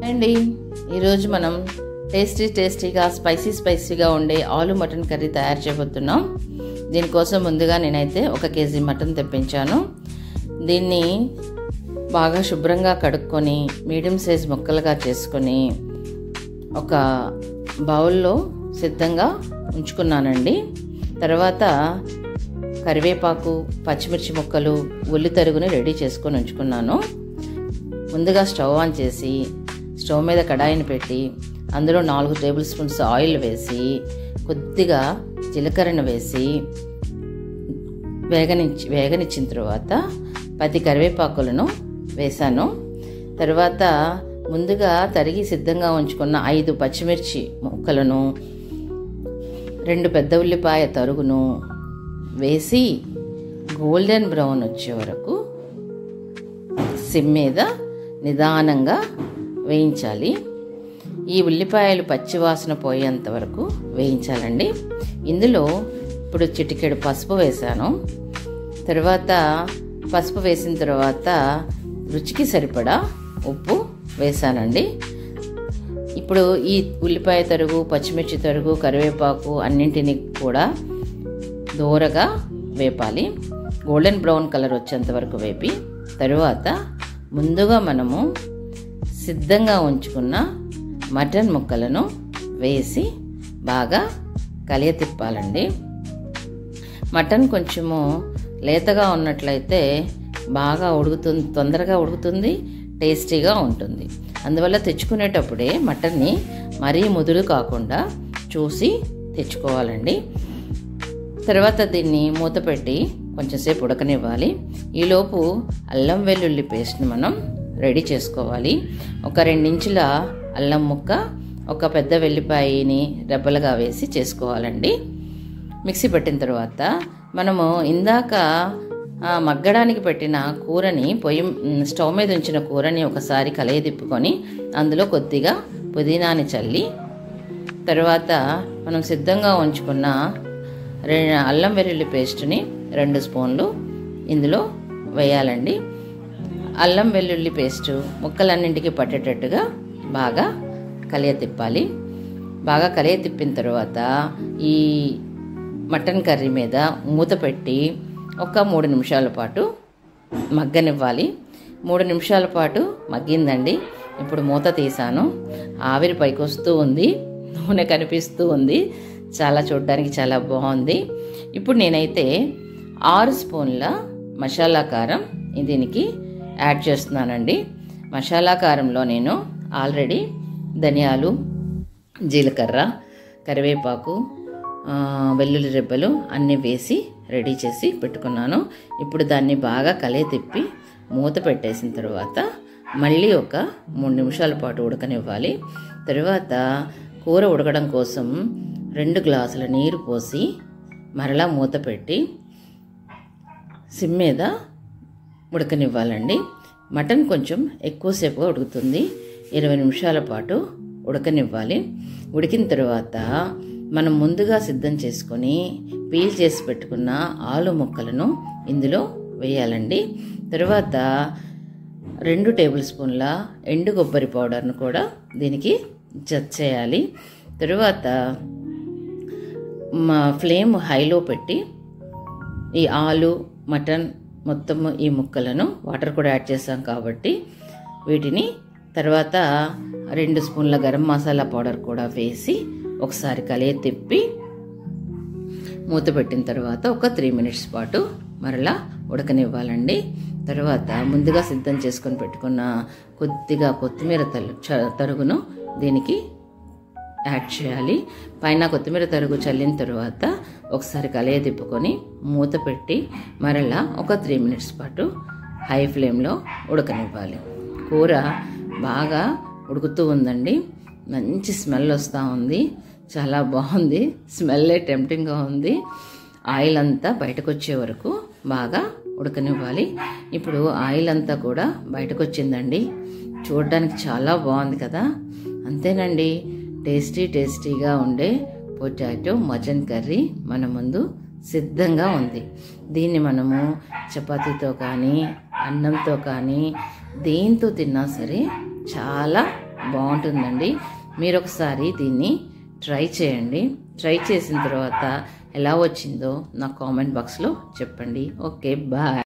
అండి ఈరోజు మనం టేస్టీగా స్పైసీగా ఉండే ఆలు మటన్ కర్రీ తయారు చేయబోతున్నాం. దీనికోసం ముందుగా నేనైతే 1 కేజీ మటన్ తెప్పించాను. దీన్ని బాగా శుభ్రంగా కడుక్కొని మీడియం సైజ్ ముక్కలుగా చేసుకొని ఒక బౌల్లో సిద్ధంగా ఉంచుకున్నానండి. తర్వాత కరివేపాకు, పచ్చిమిర్చి ముక్కలు, ఉల్లి తరుగుని రెడీ చేసుకొని ఉంచుకున్నాను. ముందుగా స్టవ్ ఆన్ చేసి స్టవ్ మీద కడాయిని పెట్టి అందులో 4 టేబుల్ స్పూన్స్ ఆయిల్ వేసి కొద్దిగా జీలకర్రను వేసి వేగనిచ్చిన తర్వాత 10 కరివేపాకులను వేశాను. తర్వాత ముందుగా తరిగి సిద్ధంగా ఉంచుకున్న 5 పచ్చిమిర్చి ముక్కలను, 2 పెద్ద ఉల్లిపాయ తరుగును వేసి గోల్డెన్ బ్రౌన్ వచ్చే వరకు సిమ్ మీద నిదానంగా వేయించాలి. ఈ ఉల్లిపాయలు పచ్చివాసన పోయేంత వరకు వేయించాలండి. ఇందులో ఇప్పుడు చిటికెడు పసుపు వేసాను. తర్వాత పసుపు వేసిన తర్వాత రుచికి సరిపడా ఉప్పు వేసానండి. ఇప్పుడు ఈ ఉల్లిపాయ తరుగు, పచ్చిమిర్చి తరుగు, కరివేపాకు అన్నింటినీ కూడా దూరగా వేపాలి. గోల్డెన్ బ్రౌన్ కలర్ వచ్చేంత వరకు వేపి తరువాత ముందుగా మనము సిద్ధంగా ఉంచుకున్న మటన్ ముక్కలను వేసి బాగా కలియతిప్పాలండి. మటన్ కొంచెము లేతగా ఉన్నట్లయితే బాగా ఉడుకుతుంది, తొందరగా ఉడుకుతుంది, టేస్టీగా ఉంటుంది. అందువల్ల తెచ్చుకునేటప్పుడే మటన్ని మరీ ముదురు కాకుండా చూసి తెచ్చుకోవాలండి. తర్వాత దీన్ని మూత పెట్టి కొంచెంసేపు ఉడకనివ్వాలి. ఈలోపు అల్లం వెల్లుల్లి పేస్ట్ని మనం రెడీ చేసుకోవాలి. ఒక 2 ఇంచుల అల్లం ముక్క, ఒక పెద్ద వెల్లిపాయని రెబ్బలుగా వేసి చేసుకోవాలండి. మిక్సీ పెట్టిన తర్వాత మనము ఇందాక మగ్గడానికి పెట్టిన కూరని స్టవ్ మీద ఉంచిన కూరని ఒకసారి కలయదిప్పుకొని అందులో కొద్దిగా పుదీనాని చల్లి తర్వాత మనం సిద్ధంగా ఉంచుకున్న అల్లం వెల్లుల్లి పేస్ట్ని 2 స్పూన్లు ఇందులో వేయాలండి. అల్లం వెల్లుల్లి పేస్టు ముక్కలన్నింటికి పట్టేటట్టుగా బాగా కలియతిప్పాలి. బాగా కలియతిప్పిన తర్వాత ఈ మటన్ కర్రీ మీద మూత పెట్టి ఒక 3 నిమిషాల పాటు మగ్గనివ్వాలి. 3 నిమిషాల పాటు మగ్గిందండి. ఇప్పుడు మూత తీసాను. ఆవిరి పైకి వస్తూ ఉంది, నూనె కనిపిస్తూ ఉంది. చూడడానికి చాలా బాగుంది. ఇప్పుడు నేనైతే 6 స్పూన్ల మసాలా కారం దీనికి యాడ్ చేస్తున్నానండి. మసాలా కారంలో నేను ఆల్రెడీ ధనియాలు, జీలకర్ర, కరివేపాకు, వెల్లుల్లి రెబ్బలు అన్నీ వేసి రెడీ చేసి పెట్టుకున్నాను. ఇప్పుడు దాన్ని బాగా తిప్పి మూత పెట్టేసిన తర్వాత మళ్ళీ ఒక 3 నిమిషాల పాటు ఉడకనివ్వాలి. తర్వాత కూర ఉడకడం కోసం 2 గ్లాసుల నీరు పోసి మరలా మూత పెట్టి సిమ్ మీద ఉడకనివ్వాలండి. మటన్ కొంచెం ఎక్కువసేపుగా ఉడుకుతుంది. 20 నిమిషాల పాటు ఉడకనివ్వాలి. ఉడికిన తర్వాత మనం ముందుగా సిద్ధం చేసుకొని పీల్ చేసి పెట్టుకున్న ఆలు ముక్కలను ఇందులో వేయాలండి. తర్వాత 2 టేబుల్ స్పూన్ల ఎండు కొబ్బరి పౌడర్ను కూడా దీనికి జత్ చేయాలి. తరువాత ఫ్లేమ్ హైలో పెట్టి ఈ ఆలు, మటన్ మొత్తం ఈ ముక్కలను, వాటర్ కూడా యాడ్ చేసాం కాబట్టి వీటిని తర్వాత 2 స్పూన్ల గరం మసాలా పౌడర్ కూడా వేసి ఒకసారి తిప్పి మూత పెట్టిన తర్వాత ఒక 3 మినిట్స్ పాటు మరలా ఉడకనివ్వాలండి. తర్వాత ముందుగా సిద్ధం చేసుకొని పెట్టుకున్న కొద్దిగా కొత్తిమీర తరుగును దీనికి యాడ్ చేయాలి. పైన కొత్తిమీర తరుగు చల్లిన తర్వాత ఒకసారి తిప్పుకొని మూత పెట్టి మరలా ఒక 3 మినిట్స్ పాటు హై ఫ్లేమ్లో ఉడకనివ్వాలి. కూర బాగా ఉడుకుతూ ఉందండి. మంచి స్మెల్ వస్తూ ఉంది. చాలా బాగుంది. స్మెల్లే టెంప్టింగ్గా ఉంది. ఆయిల్ అంతా బయటకు వచ్చే వరకు బాగా ఉడకనివ్వాలి. ఇప్పుడు ఆయిల్ అంతా కూడా బయటకు వచ్చిందండి. చూడడానికి చాలా బాగుంది కదా. అంతేనండి, టేస్టీగా ఉండే పొటాటో మటన్ కర్రీ మన ముందు సిద్ధంగా ఉంది. దీన్ని మనము చపాతీతో కానీ, అన్నంతో కానీ, దేంతో తిన్నా సరే చాలా బాగుంటుందండి. మీరు ఒకసారి దీన్ని ట్రై చేయండి. ట్రై చేసిన తర్వాత ఎలా వచ్చిందో నా కామెంట్ బాక్స్లో చెప్పండి. Okay, bye.